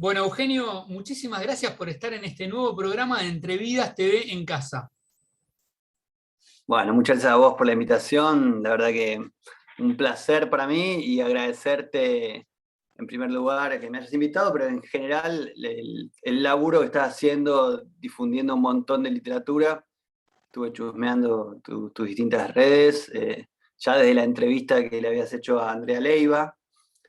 Bueno, Eugenio, muchísimas gracias por estar en este nuevo programa de Entrevidas TV en casa. Bueno, muchas gracias a vos por la invitación. La verdad que un placer para mí y agradecerte en primer lugar que me hayas invitado, pero en general el laburo que estás haciendo, difundiendo un montón de literatura. Estuve chusmeando tus distintas redes, ya desde la entrevista que le habías hecho a Andrea Leiva.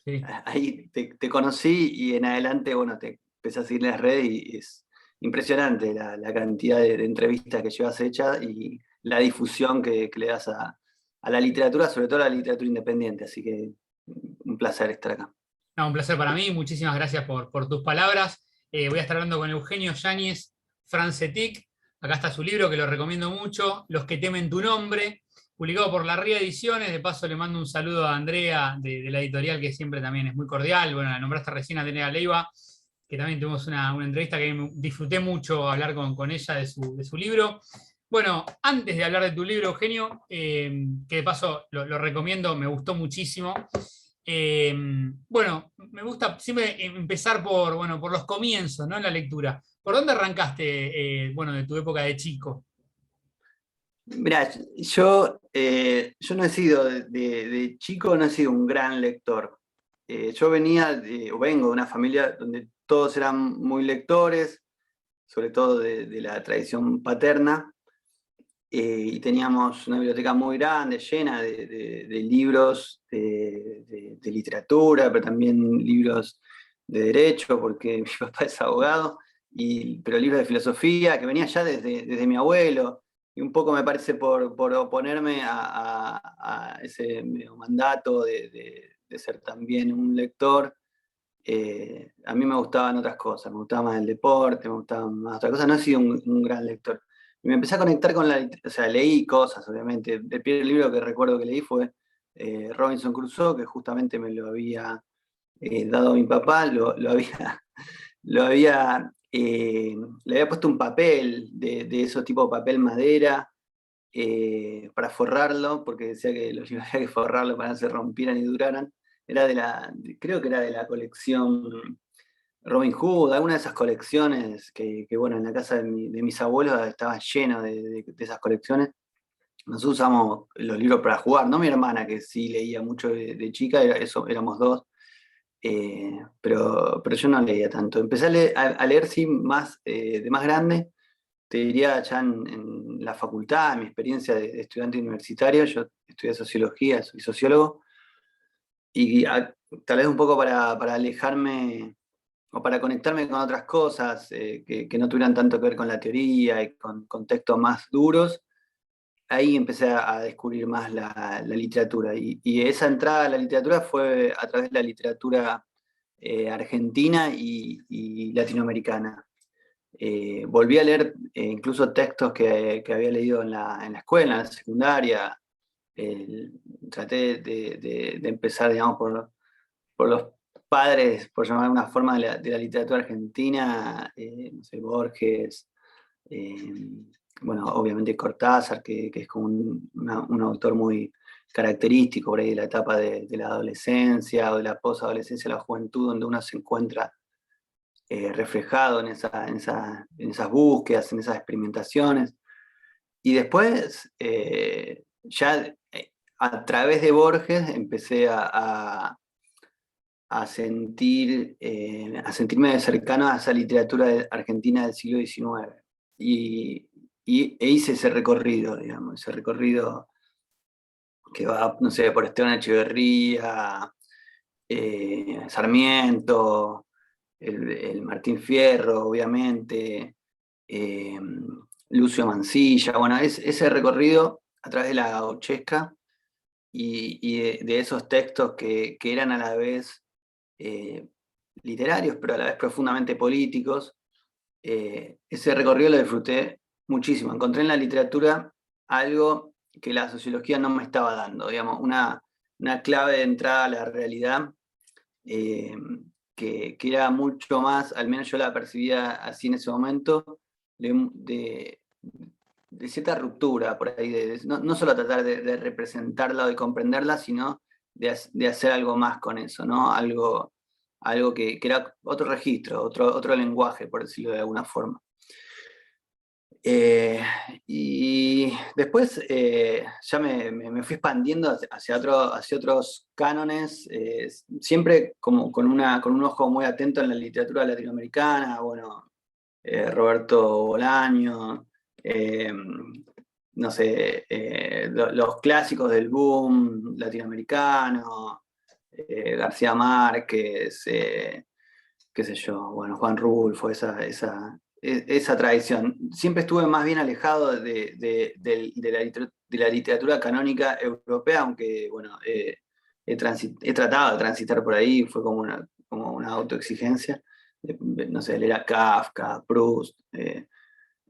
Sí. Ahí te conocí y en adelante, bueno, te empecé a seguir en las redes y es impresionante la cantidad de entrevistas que llevas hechas y la difusión que le das a la literatura, sobre todo a la literatura independiente. Así que un placer estar acá. No, un placer para mí, muchísimas gracias por tus palabras. Voy a estar hablando con Eugenio Yáñez Francetic. Acá está su libro, que lo recomiendo mucho, Los que temen tu nombre, publicado por La Ría Ediciones. De paso le mando un saludo a Andrea de la editorial, que siempre también es muy cordial. Bueno, la nombraste recién a Andrea Leiva, que también tuvimos una entrevista que disfruté mucho hablar con ella de su libro. Bueno, antes de hablar de tu libro, Eugenio, que de paso lo recomiendo, me gustó muchísimo. Eh, bueno, me gusta siempre empezar por los comienzos, ¿no? En la lectura. ¿Por dónde arrancaste, de tu época de chico? Mirá, yo no he sido, de chico no he sido un gran lector. Yo o vengo de una familia donde todos eran muy lectores, sobre todo de la tradición paterna. Y teníamos una biblioteca muy grande, llena de libros de literatura, pero también libros de derecho, porque mi papá es abogado, pero libros de filosofía, que venía ya desde mi abuelo, y un poco me parece por oponerme a ese medio mandato de ser también un lector. A mí me gustaban otras cosas, me gustaba más el deporte, me gustaban más otras cosas, no he sido un gran lector. Y me empecé a conectar con o sea, leí cosas, obviamente. El primer libro que recuerdo que leí fue Robinson Crusoe, que justamente me lo había dado mi papá, lo había, le había puesto un papel de esos tipo papel madera para forrarlo, porque decía que los libros había que forrarlo para que no se rompieran y duraran. Creo que era de la colección Robin Hood, alguna de esas colecciones bueno, en la casa de mis abuelos estaba lleno de esas colecciones. Nosotros usamos los libros para jugar, no mi hermana, que sí leía mucho de chica, éramos dos, pero yo no leía tanto. Empecé a leer sí, más, de más grande, te diría ya en la facultad, en mi experiencia de estudiante universitario. Yo estudié sociología, soy sociólogo, y tal vez un poco para alejarme o para conectarme con otras cosas que no tuvieran tanto que ver con la teoría y con contextos más duros. Ahí empecé a descubrir más la literatura. Y esa entrada a la literatura fue a través de la literatura argentina y latinoamericana. Volví a leer incluso textos que había leído en la escuela, en la secundaria. Traté de empezar, digamos, por los padres, por llamar de alguna forma, de la literatura argentina, no sé, Borges, eh, bueno, obviamente Cortázar, que es como un autor muy característico por ahí de la etapa de la adolescencia o de la posadolescencia, la juventud, donde uno se encuentra reflejado en esas búsquedas, en esas experimentaciones. Y después, ya a través de Borges, empecé a sentirme cercano a esa literatura argentina del siglo XIX. Y, e hice ese recorrido, digamos, ese recorrido que va, no sé, por Esteban Echeverría, Sarmiento, el Martín Fierro, obviamente, eh, Lucio Mansilla. Bueno, ese recorrido a través de la gauchesca y de esos textos que eran a la vez eh, literarios, pero a la vez profundamente políticos. Ese recorrido lo disfruté muchísimo. Encontré en la literatura algo que la sociología no me estaba dando, digamos, una clave de entrada a la realidad, eh, que era mucho más, al menos yo la percibía así en ese momento, de, de cierta ruptura por ahí, no solo tratar de representarla o de comprenderla, sino de hacer algo más con eso, ¿no? algo que era otro registro, otro lenguaje, por decirlo de alguna forma. Y después ya me fui expandiendo hacia otros cánones, siempre como con un ojo muy atento en la literatura latinoamericana, bueno, Roberto Bolaño, no sé, los clásicos del boom latinoamericano, García Márquez, qué sé yo, bueno, Juan Rulfo, esa tradición. Siempre estuve más bien alejado de la literatura canónica europea, aunque, bueno, he tratado de transitar por ahí, fue como una autoexigencia. No sé, leer a Kafka, Proust.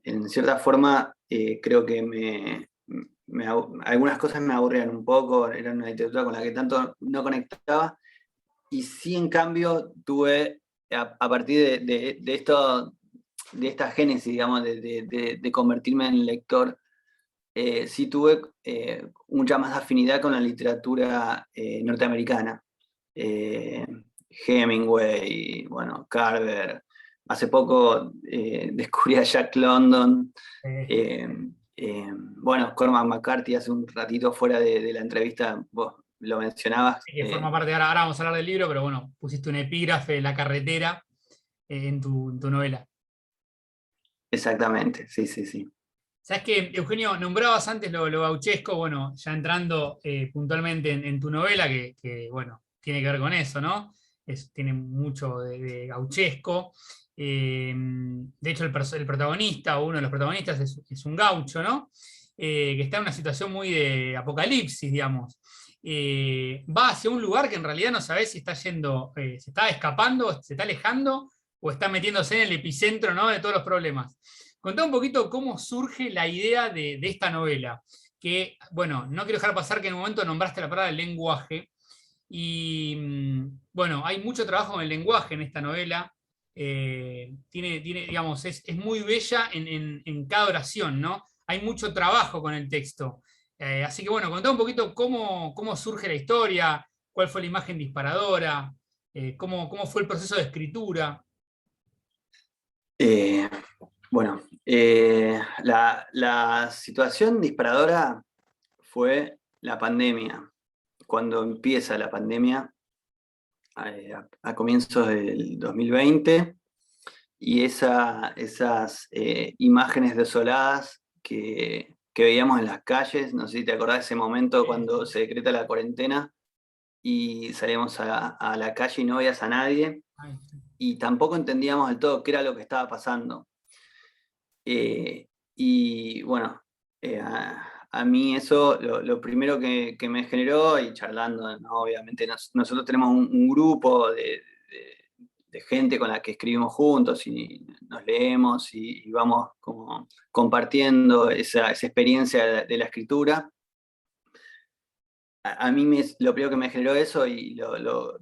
En cierta forma, creo que algunas cosas me aburrían un poco, era una literatura con la que tanto no conectaba, y sí, en cambio, tuve, a partir de esta génesis, digamos, de convertirme en lector, sí tuve mucha más afinidad con la literatura norteamericana. Eh, Hemingway, bueno, Carver. Hace poco descubrí a Jack London. eh, bueno, Cormac McCarthy, hace un ratito fuera de la entrevista, vos lo mencionabas. Que forma parte, ahora vamos a hablar del libro, pero bueno, pusiste un epígrafe, La carretera, en tu novela. Exactamente, sí, sí, sí. Sabes que, Eugenio, nombrabas antes lo gauchesco, bueno, ya entrando puntualmente en tu novela, bueno, tiene que ver con eso, ¿no? Tiene mucho de gauchesco. De hecho, el protagonista, o uno de los protagonistas, es un gaucho, ¿no? Que está en una situación muy de apocalipsis, digamos. Va hacia un lugar que en realidad no sabes si está yendo, se está escapando, se está alejando, o está metiéndose en el epicentro, ¿no?, de todos los problemas. Contá un poquito cómo surge la idea de esta novela, que, bueno, no quiero dejar pasar que en un momento nombraste la palabra lenguaje, y bueno, hay mucho trabajo en el lenguaje en esta novela. Digamos, es muy bella en cada oración, ¿no? Hay mucho trabajo con el texto. Así que bueno, contá un poquito cómo surge la historia, cuál fue la imagen disparadora, cómo fue el proceso de escritura. Eh, bueno, la situación disparadora fue la pandemia. Cuando empieza la pandemia, a comienzos del 2020, y esas imágenes desoladas que veíamos en las calles, no sé si te acordás de ese momento cuando se decreta la cuarentena y salíamos a la calle y no veías a nadie, Ay, y tampoco entendíamos del todo qué era lo que estaba pasando. Y bueno, a mí eso lo primero que me generó, y charlando, ¿no? Obviamente nosotros tenemos un grupo de gente con la que escribimos juntos y nos leemos y vamos como compartiendo esa experiencia de la escritura. A mí lo primero que me generó eso, y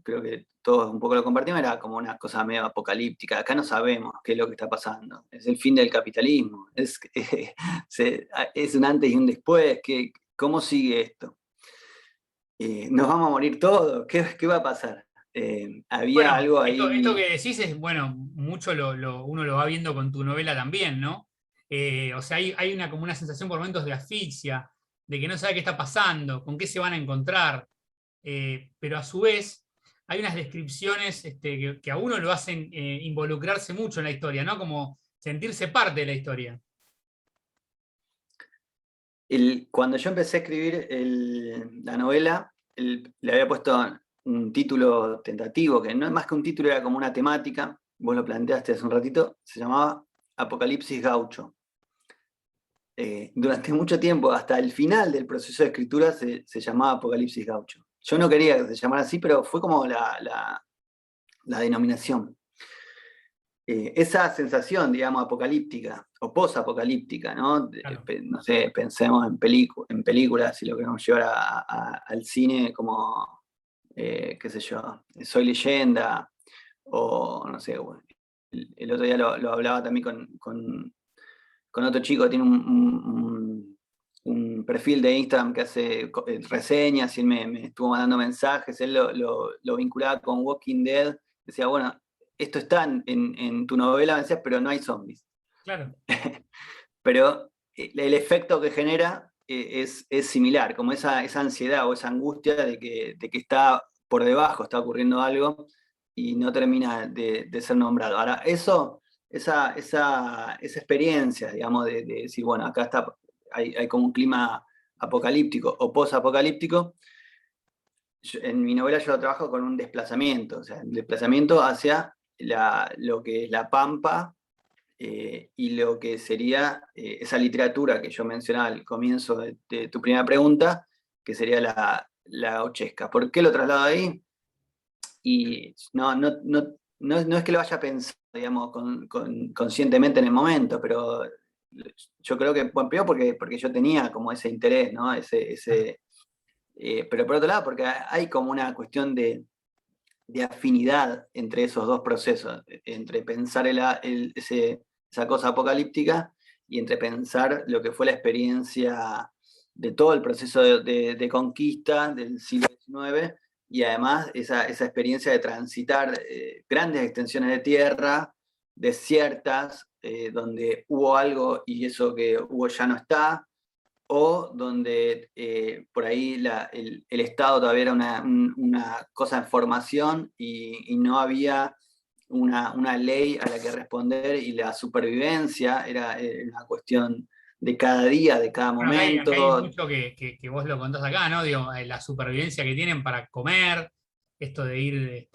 creo que todos un poco lo compartimos, era como una cosa medio apocalíptica. Acá no sabemos qué es lo que está pasando. Es el fin del capitalismo. Es un antes y un después. ¿Cómo sigue esto? ¿Nos vamos a morir todos? ¿Qué va a pasar? Había bueno, algo esto ahí. que decís es, bueno, mucho uno lo va viendo con tu novela también, ¿no? O sea, hay como una sensación por momentos de asfixia, de que no sabe qué está pasando, con qué se van a encontrar, pero a su vez hay unas descripciones que a uno lo hacen involucrarse mucho en la historia, ¿no? Como sentirse parte de la historia. Cuando yo empecé a escribir la novela, le había puesto un título tentativo, que no es más que un título, era como una temática. Vos lo planteaste hace un ratito, se llamaba Apocalipsis Gaucho. Durante mucho tiempo, hasta el final del proceso de escritura, se llamaba Apocalipsis Gaucho. Yo no quería que se llamara así, pero fue como la denominación. Esa sensación, digamos, apocalíptica o posapocalíptica, ¿no? Claro. No sé, pensemos en películas y lo que nos lleva al cine, como, qué sé yo, Soy Leyenda, o no sé, bueno, el otro día lo hablaba también con otro chico que tiene un perfil de Instagram que hace reseñas, y él me estuvo mandando mensajes. Él lo vinculaba con Walking Dead, decía, bueno, esto está en tu novela, me decías, pero no hay zombies. Claro. Pero el efecto que genera es similar, como esa ansiedad o esa angustia de que está por debajo, está ocurriendo algo y no termina de ser nombrado. Ahora, esa experiencia, digamos, de decir, bueno, acá hay como un clima apocalíptico o post-apocalíptico. En mi novela yo lo trabajo con un desplazamiento, o sea, un desplazamiento hacia lo que es la pampa, y lo que sería esa literatura que yo mencionaba al comienzo de tu primera pregunta, que sería la gauchesca. ¿Por qué lo traslado ahí? Y no es que lo haya pensado, digamos, conscientemente en el momento, pero yo creo que, bueno, primero porque yo tenía como ese interés, ¿no? Pero por otro lado, porque hay como una cuestión de afinidad entre esos dos procesos, entre pensar esa cosa apocalíptica y entre pensar lo que fue la experiencia de todo el proceso de conquista del siglo XIX y además esa experiencia de transitar grandes extensiones de tierra, desiertas, donde hubo algo y eso que hubo ya no está, o donde por ahí el Estado todavía era una cosa en formación y no había una ley a la que responder y la supervivencia era una cuestión de cada día, de cada Bueno, acá hay momento. mucho que vos lo contás acá, ¿no? Digo, la supervivencia que tienen para comer, esto de ir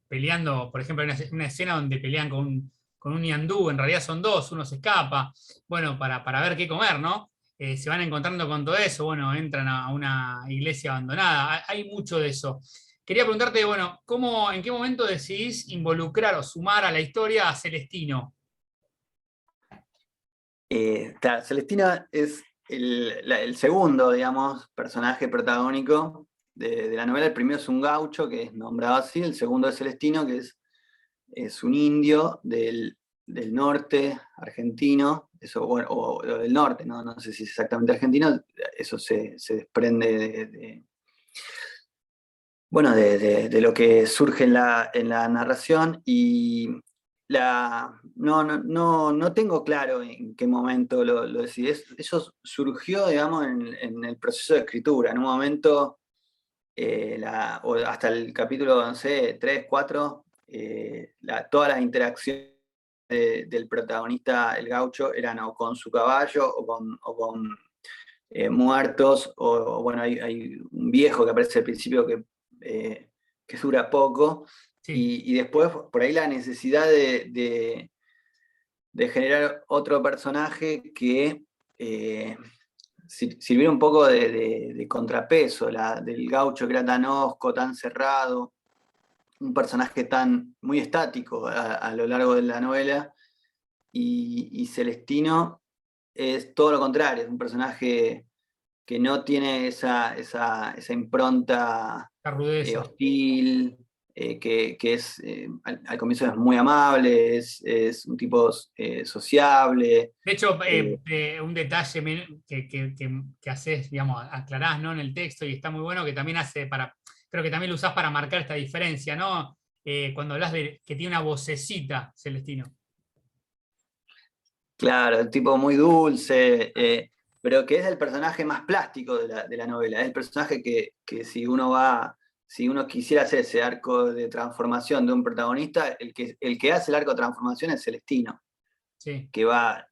peleando, por ejemplo, hay una escena donde pelean con un ñandú, en realidad son dos, uno se escapa, bueno, para ver qué comer, ¿no? Se van encontrando con todo eso, bueno, entran a una iglesia abandonada, hay mucho de eso. Quería preguntarte, bueno, en qué momento decidís involucrar o sumar a la historia a Celestino? Claro, Celestina es el segundo, digamos, personaje protagónico de la novela. El primero es un gaucho, que es nombrado así, el segundo es Celestino, que es un indio del norte argentino, eso, bueno, o del norte, no sé si es exactamente argentino, eso se desprende bueno, de lo que surge en la narración y no tengo claro en qué momento lo decidí. Eso surgió, digamos, en el proceso de escritura. En un momento, o hasta el capítulo, no sé, 3, 4, todas las interacciones del protagonista, el gaucho, eran o con su caballo o con muertos, o bueno, hay un viejo que aparece al principio que dura poco, Sí. y después por ahí la necesidad de generar otro personaje que sirviera un poco de contrapeso, del gaucho que era tan hosco, tan cerrado, un personaje muy estático a lo largo de la novela, y Celestino es todo lo contrario, es un personaje que no tiene esa impronta La rudeza. hostil, que al comienzo es muy amable, es un tipo sociable. De hecho, eh, un detalle que haces, digamos, aclarás, ¿no? En el texto y está muy bueno, que también creo que también lo usás para marcar esta diferencia, ¿no? Cuando hablas de que tiene una vocecita, Celestino. claro, el tipo muy dulce, pero que es el personaje más plástico de la novela. Es el personaje que si uno quisiera hacer ese arco de transformación de un protagonista, el que hace el arco de transformación es Celestino. Sí. que va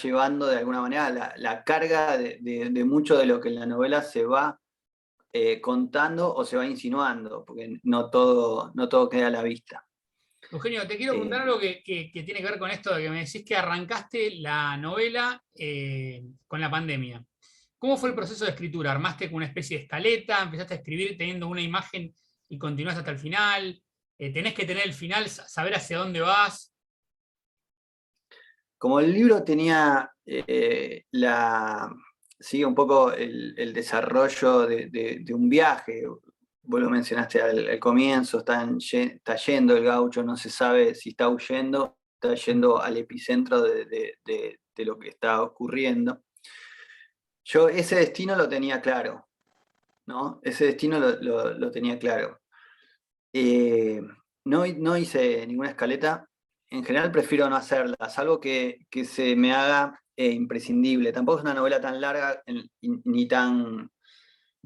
llevando de alguna manera la carga de mucho de lo que en la novela se va contando o se va insinuando, porque no todo queda a la vista. Eugenio, te quiero preguntar Eh, algo que tiene que ver con esto de que me decís que arrancaste la novela con la pandemia. ¿Cómo fue el proceso de escritura? ¿Armaste con una especie de escaleta? ¿Empezaste a escribir teniendo una imagen y continuás hasta el final? ¿Tenés que tener el final, saber hacia dónde vas? Como el libro tenía sigue un poco el desarrollo de un viaje. Vos lo mencionaste al comienzo, está yendo el gaucho, no se sabe si está huyendo, está yendo al epicentro de lo que está ocurriendo. Yo ese destino lo tenía claro, ¿no? Ese destino lo tenía claro. Eh, no hice ninguna escaleta. En general prefiero no hacerla, salvo que se me haga imprescindible. Tampoco es una novela tan larga ni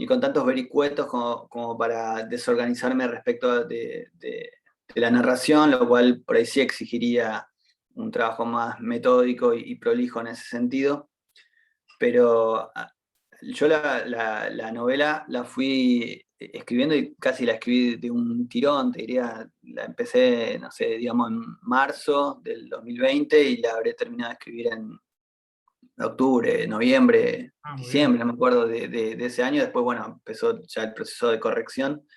con tantos vericuetos como para desorganizarme respecto de la narración, lo cual por ahí sí exigiría un trabajo más metódico y prolijo en ese sentido. Pero yo la novela la fui escribiendo y casi la escribí de un tirón, te diría, la empecé, no sé, digamos en marzo del 2020 y la habré terminado de escribir en octubre, noviembre, Muy bien. diciembre, no me acuerdo de ese año. Después, bueno, empezó ya el proceso de corrección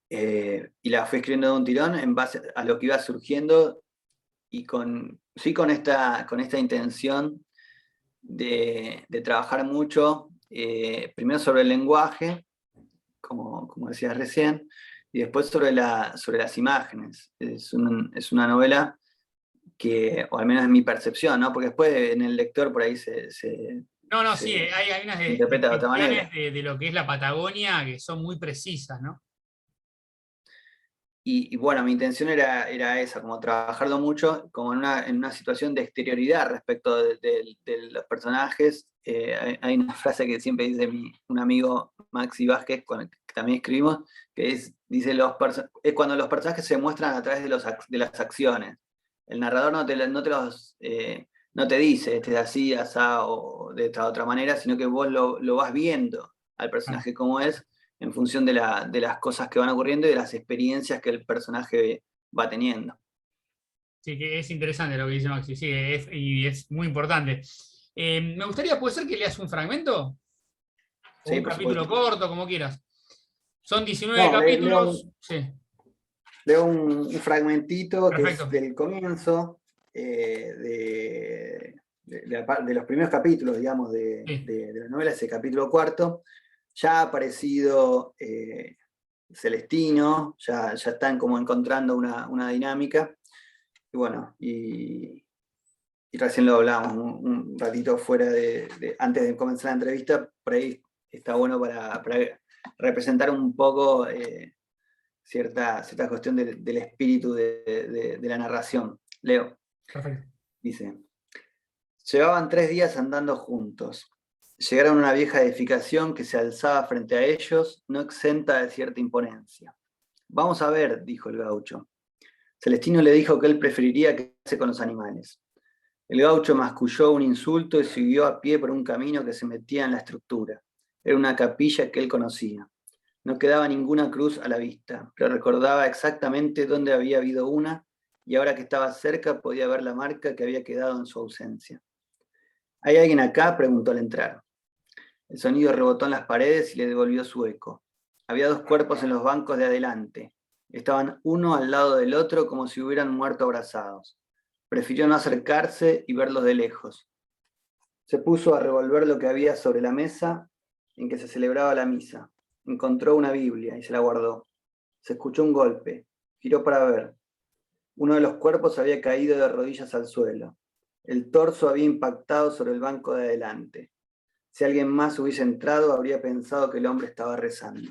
y la fui escribiendo de un tirón en base a lo que iba surgiendo y sí con esta intención de trabajar mucho, primero sobre el lenguaje, como decías recién, y después sobre las imágenes. Es una novela que, o al menos es mi percepción, ¿no? Porque después en el lector por ahí No, no, sí, se hay unas interpreta de otra descripciones manera. de lo que es la Patagonia que son muy precisas, ¿no? Y bueno, mi intención era esa, como trabajarlo mucho, como en una situación de exterioridad respecto de los personajes. Hay una frase que siempre dice un amigo, Maxi Vázquez, con el que también escribimos, que dice, es cuando los personajes se muestran a través de las acciones. El narrador no te dice, este es así, asá, o de esta otra manera, sino que vos lo vas viendo al Claro. personaje como es, en función de las cosas que van ocurriendo y de las experiencias que el personaje va teniendo. Sí, que es interesante lo que dice Maxi, sí, y es muy importante. Me gustaría, ¿puede ser que leas un fragmento? O Sí, un por capítulo supuesto. corto, como quieras. Son 19 No, capítulos. Sí, leo un fragmentito que es perfecto. del comienzo, de los primeros capítulos, digamos, Sí. de la novela, ese capítulo cuarto. Ya ha aparecido Celestino, ya están como encontrando una dinámica. Y bueno, y recién lo hablábamos un ratito fuera antes de comenzar la entrevista, por ahí está bueno para representar un poco cierta cuestión del espíritu de la narración. Leo, Perfecto. dice, llevaban 3 días andando juntos. Llegaron a una vieja edificación que se alzaba frente a ellos, no exenta de cierta imponencia. Vamos a ver, dijo el gaucho. Celestino le dijo que él preferiría quedarse con los animales. El gaucho masculló un insulto y siguió a pie por un camino que se metía en la estructura. Era una capilla que él conocía. No quedaba ninguna cruz a la vista, pero recordaba exactamente dónde había habido una y ahora que estaba cerca podía ver la marca que había quedado en su ausencia. ¿Hay alguien acá?, preguntó al entrar. El sonido rebotó en las paredes y le devolvió su eco. Había 2 cuerpos en los bancos de adelante. Estaban uno al lado del otro como si hubieran muerto abrazados. Prefirió no acercarse y verlos de lejos. Se puso a revolver lo que había sobre la mesa en que se celebraba la misa. Encontró una Biblia y se la guardó. Se escuchó un golpe. Giró para ver. Uno de los cuerpos había caído de rodillas al suelo. El torso había impactado sobre el banco de adelante. Si alguien más hubiese entrado, habría pensado que el hombre estaba rezando.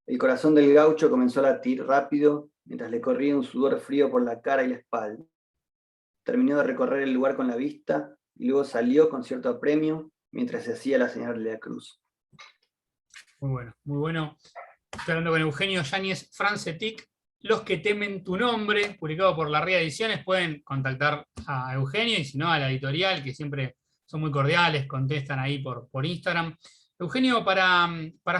El corazón del gaucho comenzó a latir rápido mientras le corría un sudor frío por la cara y la espalda. Terminó de recorrer el lugar con la vista y luego salió con cierto apremio mientras se hacía la señal de la cruz. Muy bueno, muy bueno. Estoy hablando con Eugenio Yáñez Francetic. Los que temen tu nombre, publicado por la RIA Ediciones, pueden contactar a Eugenio y si no a la editorial, que siempre son muy cordiales, contestan ahí por Instagram. Eugenio, para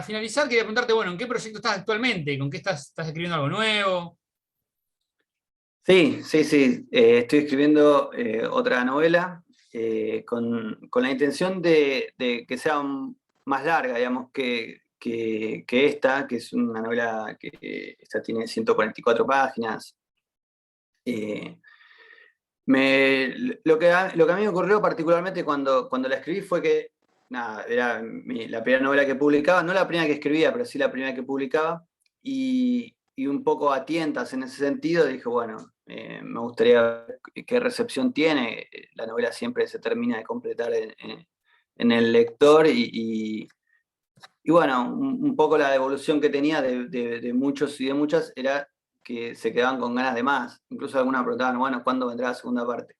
finalizar, quería preguntarte, bueno, ¿en qué proyecto estás actualmente? ¿Con qué estás escribiendo algo nuevo? Sí, sí, sí. Estoy escribiendo otra novela con la intención de que sea más larga, digamos, que esta, que es una novela que esta tiene 144 páginas. Eh, lo que a mí me ocurrió particularmente cuando la escribí fue que, nada, era la primera novela que publicaba, no la primera que escribía, pero sí la primera que publicaba, y un poco a tientas en ese sentido, dije, bueno, me gustaría ver qué recepción tiene. La novela siempre se termina de completar en el lector, y bueno, un poco la devolución que tenía de muchos y de muchas era que se quedaban con ganas de más. Incluso algunas preguntaban, bueno, ¿cuándo vendrá la segunda parte?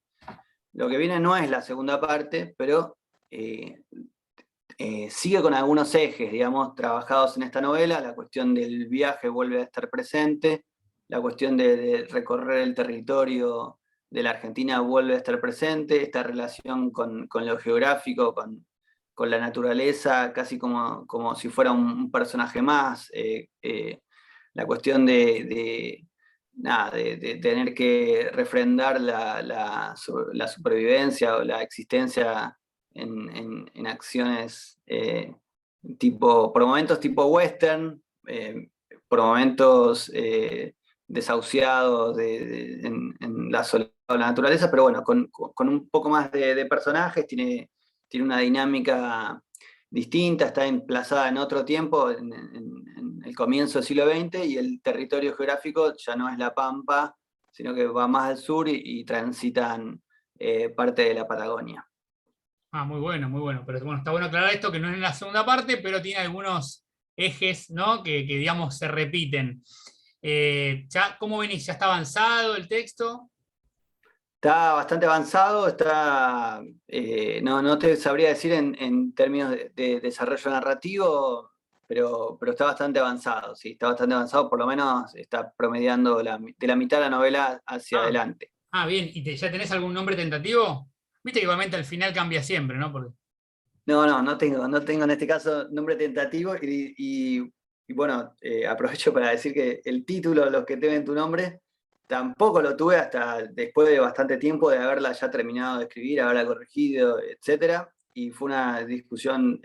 Lo que viene no es la segunda parte, pero sigue con algunos ejes, digamos, trabajados en esta novela. La cuestión del viaje vuelve a estar presente, la cuestión de recorrer el territorio de la Argentina vuelve a estar presente, esta relación con lo geográfico, con la naturaleza, casi como si fuera un personaje más. La cuestión de tener que refrendar la supervivencia o la existencia en acciones por momentos tipo western, por momentos desahuciados en la soledad o la naturaleza, pero bueno, con un poco más de personajes, tiene una dinámica distinta, está emplazada en otro tiempo, en el comienzo del siglo XX, y el territorio geográfico ya no es la Pampa, sino que va más al sur y transitan parte de la Patagonia. Ah, muy bueno, muy bueno. Pero bueno, está bueno aclarar esto, que no es en la segunda parte, pero tiene algunos ejes, ¿no? Que digamos, se repiten. ¿Cómo venís? ¿Ya está avanzado el texto? Está bastante avanzado, no te sabría decir en términos de desarrollo narrativo, pero está bastante avanzado, sí, está bastante avanzado, por lo menos está promediando de la mitad de la novela hacia Ah, adelante. bien. ¿Y ya tenés algún nombre tentativo? Viste que igualmente al final cambia siempre, ¿no? No tengo en este caso nombre tentativo y bueno, aprovecho para decir que el título, Los que temen tu nombre, tampoco lo tuve hasta después de bastante tiempo de haberla ya terminado de escribir, haberla corregido, etc. Y fue una discusión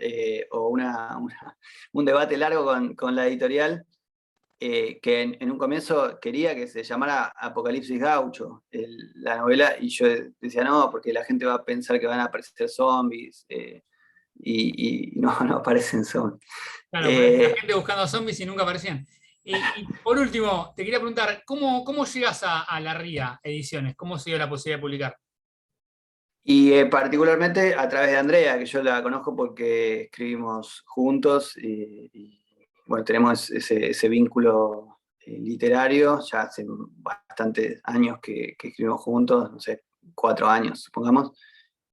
o un debate largo con la editorial, que en un comienzo quería que se llamara Apocalipsis Gaucho, la novela, y yo decía no, porque la gente va a pensar que van a aparecer zombies. Y no aparecen zombies. Claro, pues la gente buscando zombies y nunca aparecían. Y por último, te quería preguntar, ¿cómo llegas a la RIA Ediciones? ¿Cómo se dio la posibilidad de publicar? Particularmente a través de Andrea, que yo la conozco porque escribimos juntos bueno, tenemos ese vínculo literario, ya hace bastantes años que escribimos juntos, no sé, 4 años, supongamos,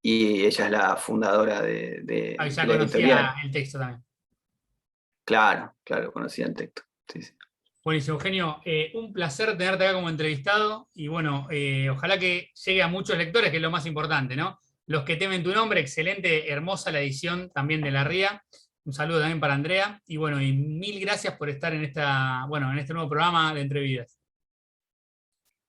y ella es la fundadora Ah, de ya la editorial. conocía el texto también. Claro, conocía el texto. Sí, sí. Buenísimo, Eugenio. Un placer tenerte acá como entrevistado y bueno, ojalá que llegue a muchos lectores, que es lo más importante, ¿no? Los que temen tu nombre, excelente, hermosa la edición también de la RIA. Un saludo también para Andrea y bueno, y mil gracias por estar en este nuevo programa de Entrevidas.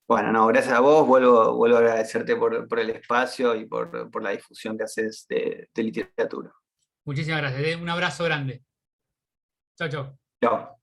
Bueno, no, gracias a vos, vuelvo a agradecerte por el espacio y por la difusión que haces de literatura. Muchísimas gracias. Un abrazo grande. Chao, chao. Chao.